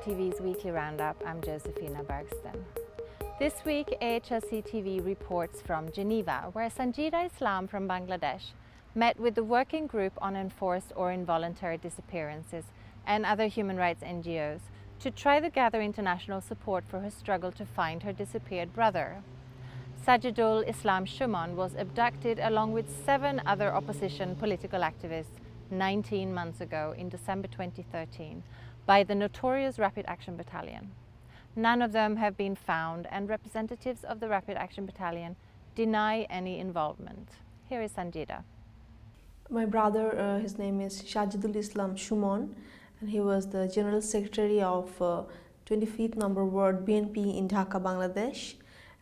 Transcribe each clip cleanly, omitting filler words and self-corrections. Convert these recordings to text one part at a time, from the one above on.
TV's weekly roundup. I'm Josephina Bergston. This week, AHRC TV reports from Geneva, where Sanjida Islam from Bangladesh met with the Working Group on Enforced or Involuntary Disappearances and other human rights NGOs to try to gather international support for her struggle to find her disappeared brother. Sanjida Islam was abducted along with 7 other opposition political activists 19 months ago in December 2013 by the notorious Rapid Action Battalion. None of them have been found, and representatives of the Rapid Action Battalion deny any involvement. Here is Sanjida. My brother, his name is Sanjida Islam, and he was the General Secretary of 25th Number Ward BNP in Dhaka, Bangladesh.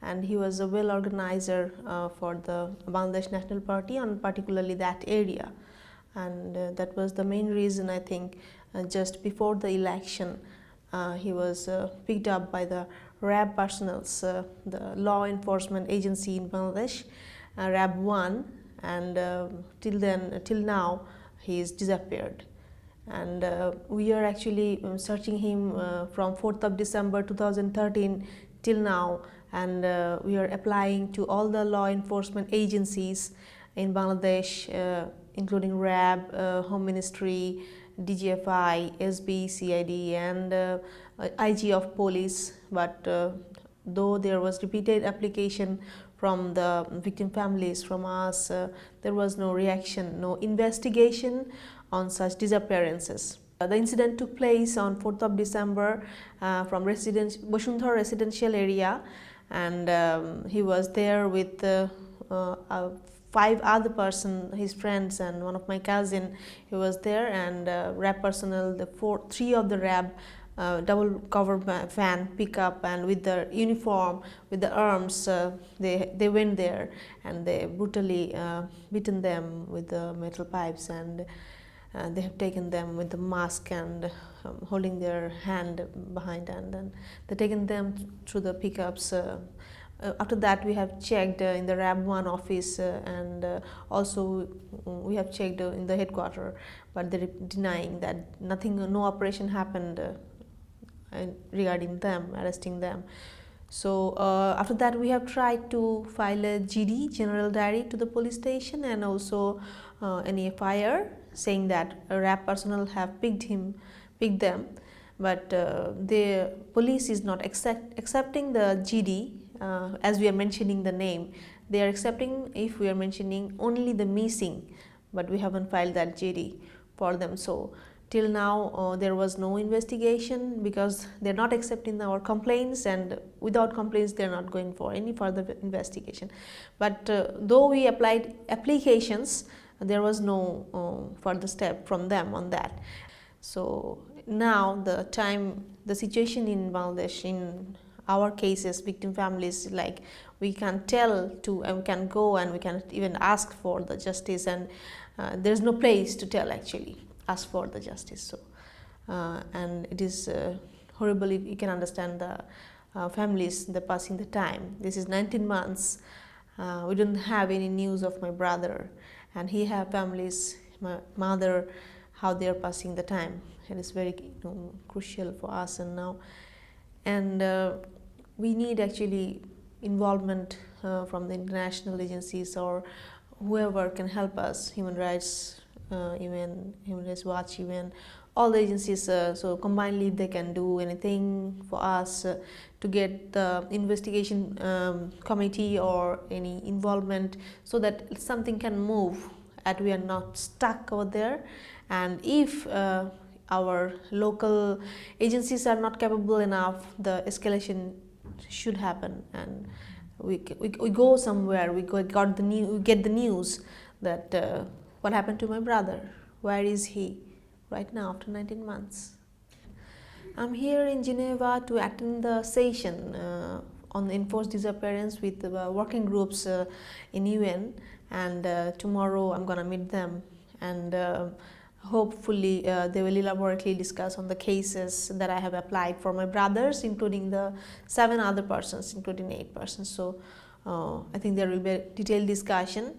And he was a well organizer for the Bangladesh National Party, and particularly that area. And that was the main reason, I think, just before the election, he was picked up by the RAB personnels, the law enforcement agency in Bangladesh, RAB 1, and till now he is disappeared. And we are actually searching him from 4th of December 2013 till now, and we are applying to all the law enforcement agencies in Bangladesh, including RAB, Home Ministry, DGFI, SB, CID, and IG of Police. But though there was repeated application from the victim families, from us, there was no reaction, no investigation on such disappearances. The incident took place on 4th of December from Basuntara residential area, and he was there with 5 other persons, his friends, and one of my cousin. He was there, and RAB personnel, 3 of the RAB double cover van pickup, and with the uniform, with the arms, they went there, and they brutally beaten them with the metal pipes, and they have taken them with the mask and holding their hand behind, and then they taken them through the pickups. After that, we have checked in the RAB 1 office, and also we have checked in the headquarters, but they're denying that nothing, no operation happened regarding them, arresting them. So after that, we have tried to file a GD, General Diary, to the police station, and also an FIR saying that RAB personnel have picked them, but the police is not accepting the GD. As we are mentioning the name, they are accepting if we are mentioning only the missing, but we haven't filed that GD for them. So till now there was no investigation, because they're not accepting our complaints, and without complaints they're not going for any further investigation. But though we applied applications, there was no further step from them on that. So now the situation in Bangladesh, in our cases, victim families, like, we can tell to, and we can go, and we can even ask for the justice, and there's no place to tell, actually, ask for the justice. So and it is horrible. You can understand the families, the passing the time. This is 19 months. We don't have any news of my brother, and he have families, my mother, how they are passing the time. It is very crucial for us, and now, and we need actually involvement from the international agencies, or whoever can help us, Human Rights, even Human Rights Watch, even all the agencies. So combinedly, if they can do anything for us to get the investigation committee or any involvement, so that something can move, and we are not stuck over there. And if our local agencies are not capable enough, the escalation should happen, and we go somewhere, we get the news that what happened to my brother, where is he right now after 19 months. I'm here in Geneva to attend the session on enforced disappearance with the working groups in UN, and tomorrow I'm gonna meet them, and hopefully they will elaborately discuss on the cases that I have applied for my brothers, including the 7 other persons, including 8 persons. So I think there will be a detailed discussion.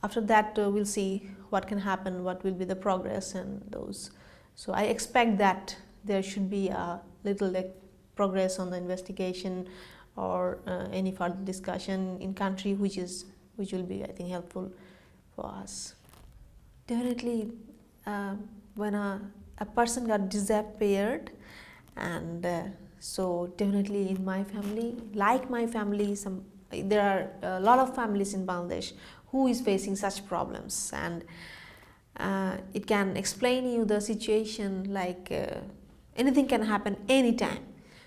After that, we'll see what can happen, what will be the progress, and those. So I expect that there should be a little progress on the investigation or any further discussion in country, which will be, I think, helpful for us. Definitely, when a person got disappeared, and so definitely in my family, like my family, there are a lot of families in Bangladesh who is facing such problems, and it can explain you the situation like anything can happen anytime,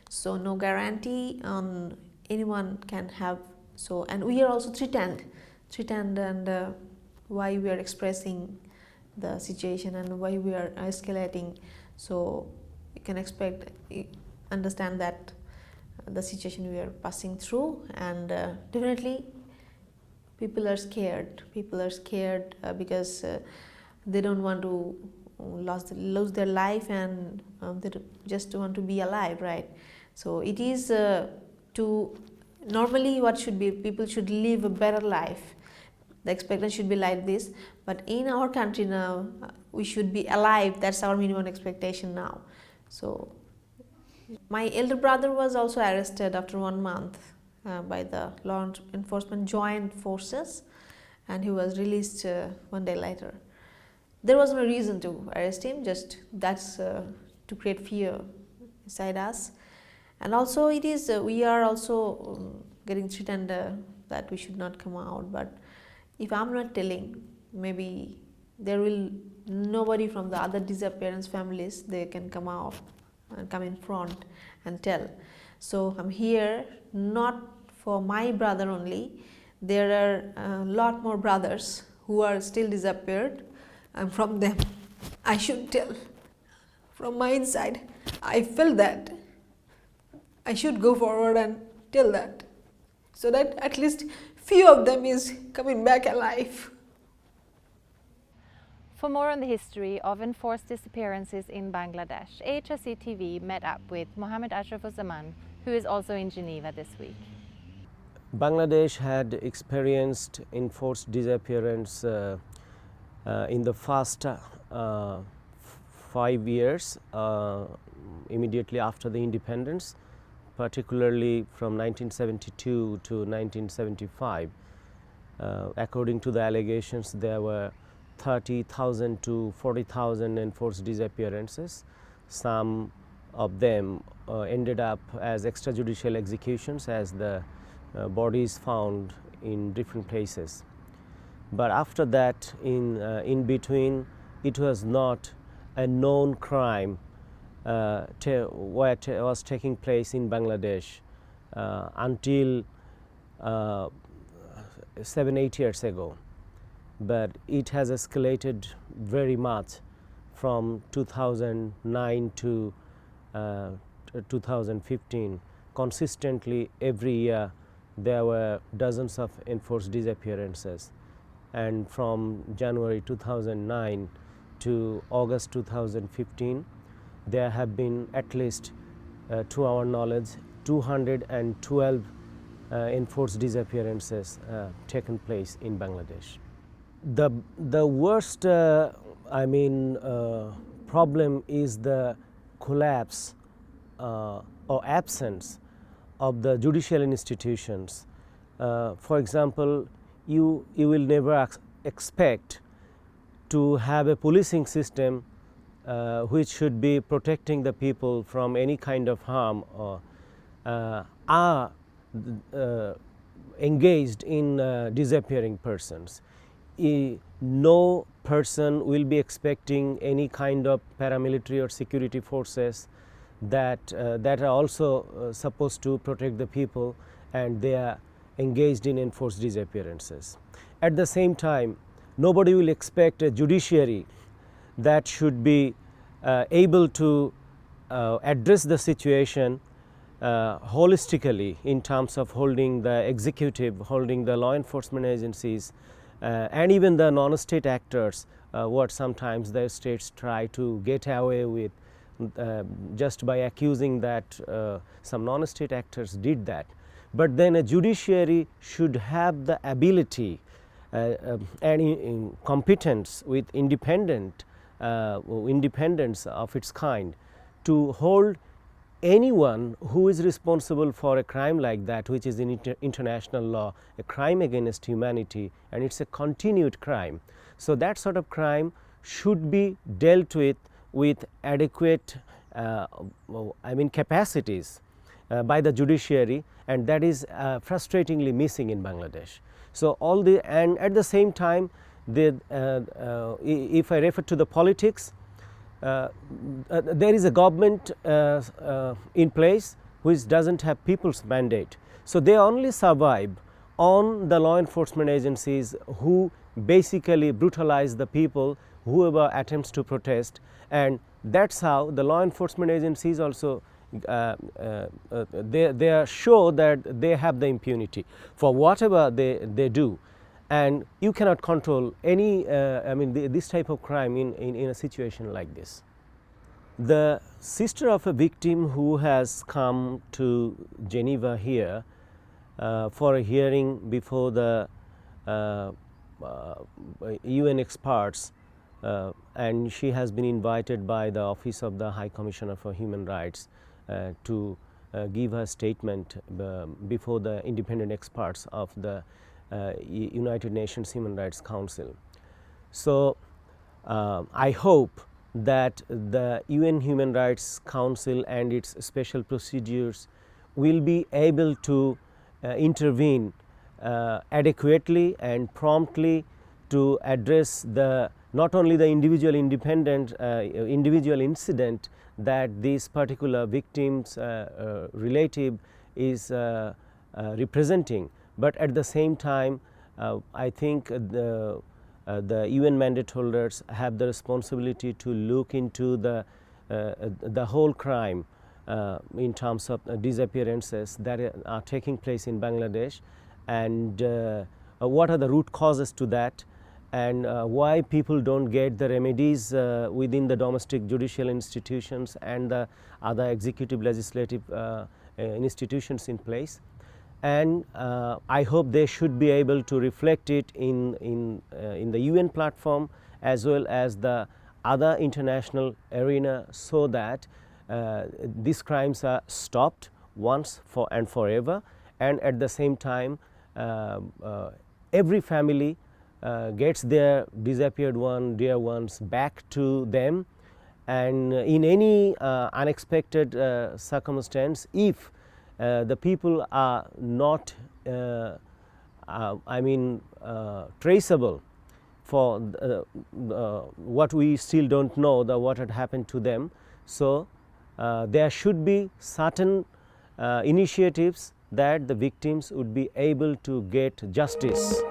so no guarantee on anyone can have. So, and we are also threatened and why we are expressing the situation and why we are escalating. So you can understand that the situation we are passing through, and definitely people are scared because they don't want to lose their life, and they just want to be alive, right? So it is normally what should be, people should live a better life. The expectation should be like this, but in our country now, we should be alive. That's our minimum expectation now. So my elder brother was also arrested after 1 month by the law enforcement joint forces, and he was released 1 day later. There was no reason to arrest him, just that's to create fear inside us. And also it is, we are also getting threatened that we should not come out. But if I'm not telling, maybe there will nobody from the other disappearance families, they can come out and come in front and tell. So I'm here not for my brother only. There are a lot more brothers who are still disappeared, and from them I should tell. From my inside, I feel that I should go forward and tell that, so that at least few of them is coming back alive. For more on the history of enforced disappearances in Bangladesh, AHRC TV met up with Md Ashrafuzzaman, who is also in Geneva this week. Bangladesh had experienced enforced disappearance in the first 5 years immediately after the independence, particularly from 1972 to 1975. According to the allegations, there were 30,000 to 40,000 enforced disappearances. Some of them ended up as extrajudicial executions, as the bodies found in different places. But after that, in between, it was not a known crime what was taking place in Bangladesh until 7-8 years ago. But it has escalated very much from 2009 to 2015. Consistently, every year there were dozens of enforced disappearances, and from January 2009 to August 2015, there have been at least, to our knowledge, 212 enforced disappearances taken place in Bangladesh. The worst problem is the collapse or absence of the judicial institutions. For example, you will never expect to have a policing system which should be protecting the people from any kind of harm, or are engaged in disappearing persons. No person will be expecting any kind of paramilitary or security forces that are also supposed to protect the people, and they are engaged in enforced disappearances. At the same time, nobody will expect a judiciary that should be able to address the situation holistically, in terms of holding the executive, holding the law enforcement agencies, and even the non-state actors, what sometimes the states try to get away with just by accusing that some non-state actors did that. But then a judiciary should have the ability and competence with independence of its kind to hold anyone who is responsible for a crime like that, which is in international law a crime against humanity, and it's a continued crime. So that sort of crime should be dealt with adequate capacities by the judiciary, and that is frustratingly missing in Bangladesh. So and at the same time, if I refer to the politics, there is a government in place which doesn't have people's mandate. So they only survive on the law enforcement agencies who basically brutalize the people, whoever attempts to protest, and that's how the law enforcement agencies also they are sure that they have the impunity for whatever they do, and you cannot control any this type of crime in a situation like this. The sister of a victim who has come to Geneva here for a hearing before the UN experts, and she has been invited by the Office of the High Commissioner for Human Rights to give her statement before the independent experts of the United Nations Human Rights Council. So I hope that the UN Human Rights Council and its special procedures will be able to intervene adequately and promptly to address not only the individual incident that this particular victim's relative is representing, but at the same time I think the UN mandate holders have the responsibility to look into the whole crime in terms of disappearances that are taking place in Bangladesh, and what are the root causes to that, and why people don't get the remedies within the domestic judicial institutions and the other executive legislative institutions in place. And I hope they should be able to reflect it in the UN platform as well as the other international arena, so that these crimes are stopped once and forever, and at the same time every family gets their disappeared dear ones back to them, and in any unexpected circumstance, if the people are not traceable for what we still don't know, what had happened to them. So there should be certain initiatives that the victims would be able to get justice.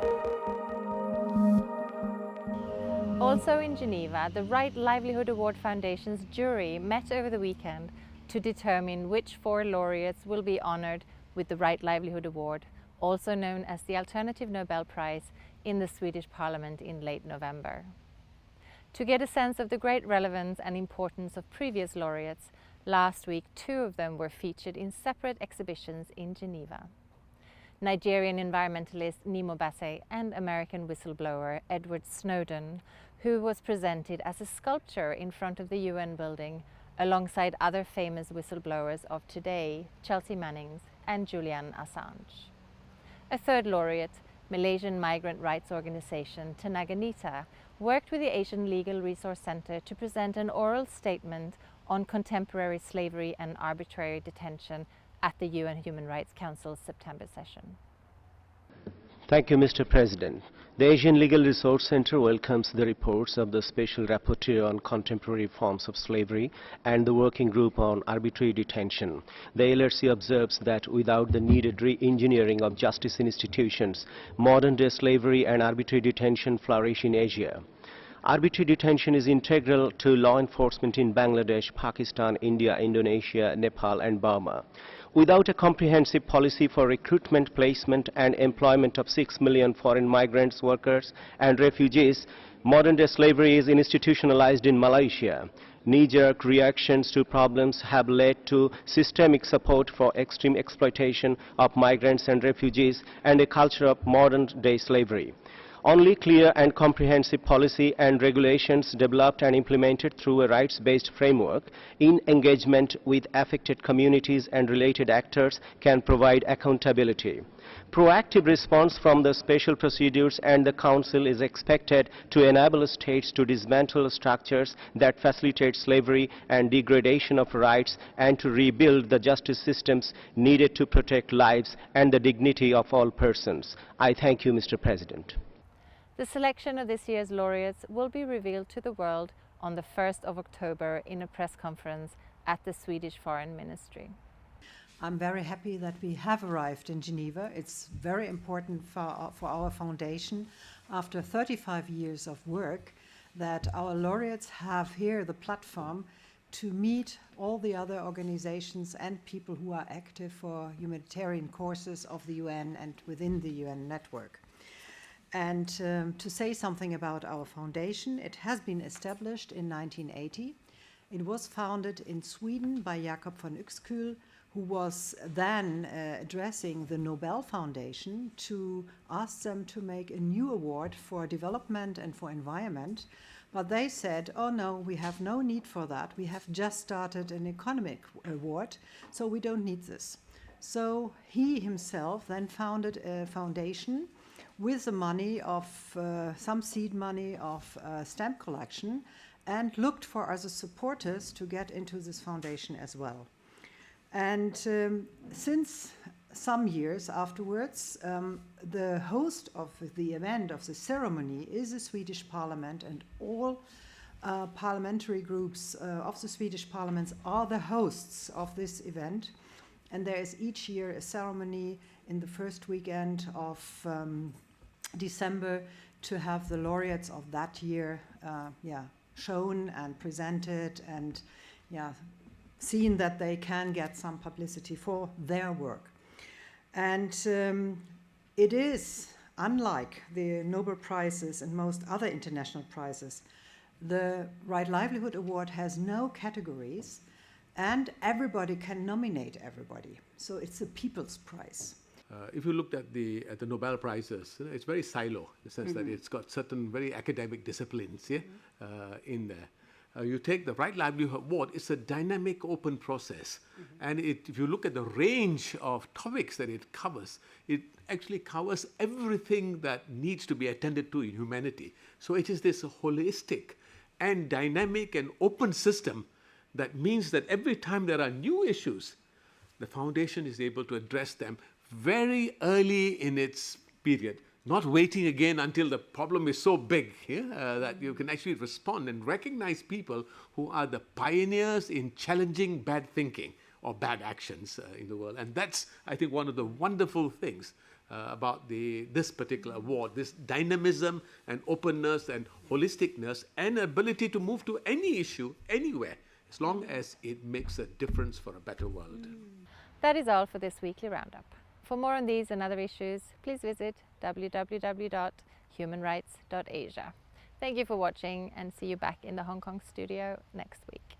Also in Geneva, the Right Livelihood Award Foundation's jury met over the weekend to determine which 4 laureates will be honoured with the Right Livelihood Award, also known as the Alternative Nobel Prize, in the Swedish Parliament in late November. To get a sense of the great relevance and importance of previous laureates, last week 2 of them were featured in separate exhibitions in Geneva. Nigerian environmentalist Nemo Bassey and American whistleblower Edward Snowden, who was presented as a sculpture in front of the UN building alongside other famous whistleblowers of today, Chelsea Mannings and Julian Assange. A third laureate, Malaysian migrant rights organization Tenaganita, worked with the Asian Legal Resource Center to present an oral statement on contemporary slavery and arbitrary detention at the UN Human Rights Council's September session. Thank you, Mr. President. The Asian Legal Resource Center welcomes the reports of the Special Rapporteur on Contemporary Forms of Slavery and the Working Group on Arbitrary Detention. The AHRC observes that without the needed re-engineering of justice institutions, modern-day slavery and arbitrary detention flourish in Asia. Arbitrary detention is integral to law enforcement in Bangladesh, Pakistan, India, Indonesia, Nepal and Burma. Without a comprehensive policy for recruitment, placement and employment of 6 million foreign migrants, workers and refugees, modern-day slavery is institutionalized in Malaysia. Knee-jerk reactions to problems have led to systemic support for extreme exploitation of migrants and refugees and a culture of modern-day slavery. Only clear and comprehensive policy and regulations developed and implemented through a rights-based framework in engagement with affected communities and related actors can provide accountability. Proactive response from the special procedures and the Council is expected to enable states to dismantle structures that facilitate slavery and degradation of rights and to rebuild the justice systems needed to protect lives and the dignity of all persons. I thank you, Mr. President. The selection of this year's laureates will be revealed to the world on the 1st of October in a press conference at the Swedish Foreign Ministry. I'm very happy that we have arrived in Geneva. It's very important for our foundation, after 35 years of work, that our laureates have here the platform to meet all the other organizations and people who are active for humanitarian causes of the UN and within the UN network. And to say something about our foundation, it has been established in 1980. It was founded in Sweden by Jakob von Uexküll, who was then addressing the Nobel Foundation to ask them to make a new award for development and for environment. But they said, oh no, we have no need for that. We have just started an economic award, so we don't need this. So he himself then founded a foundation with the money of some seed money of stamp collection and looked for other supporters to get into this foundation as well. And since some years afterwards, the host of the event, of the ceremony, is the Swedish Parliament, and all parliamentary groups of the Swedish Parliament are the hosts of this event. And there is each year a ceremony in the first weekend of December to have the laureates of that year shown and presented and seen that they can get some publicity for their work. And it is, unlike the Nobel Prizes and most other international prizes, the Right Livelihood Award has no categories and everybody can nominate everybody. So it's a people's prize. If you looked at the Nobel Prizes, it's very silo in the sense that it's got certain very academic disciplines in there. You take the Right Livelihood Award, it's a dynamic, open process. And if you look at the range of topics that it covers, it actually covers everything that needs to be attended to in humanity. So it is this holistic and dynamic and open system that means that every time there are new issues, the foundation is able to address them very early in its period, not waiting again until the problem is so big that you can actually respond and recognize people who are the pioneers in challenging bad thinking or bad actions in the world. And that's, I think, one of the wonderful things about this particular award, this dynamism and openness and holisticness and ability to move to any issue anywhere, as long as it makes a difference for a better world. That is all for this weekly roundup. For more on these and other issues, please visit www.humanrights.asia. Thank you for watching and see you back in the Hong Kong studio next week.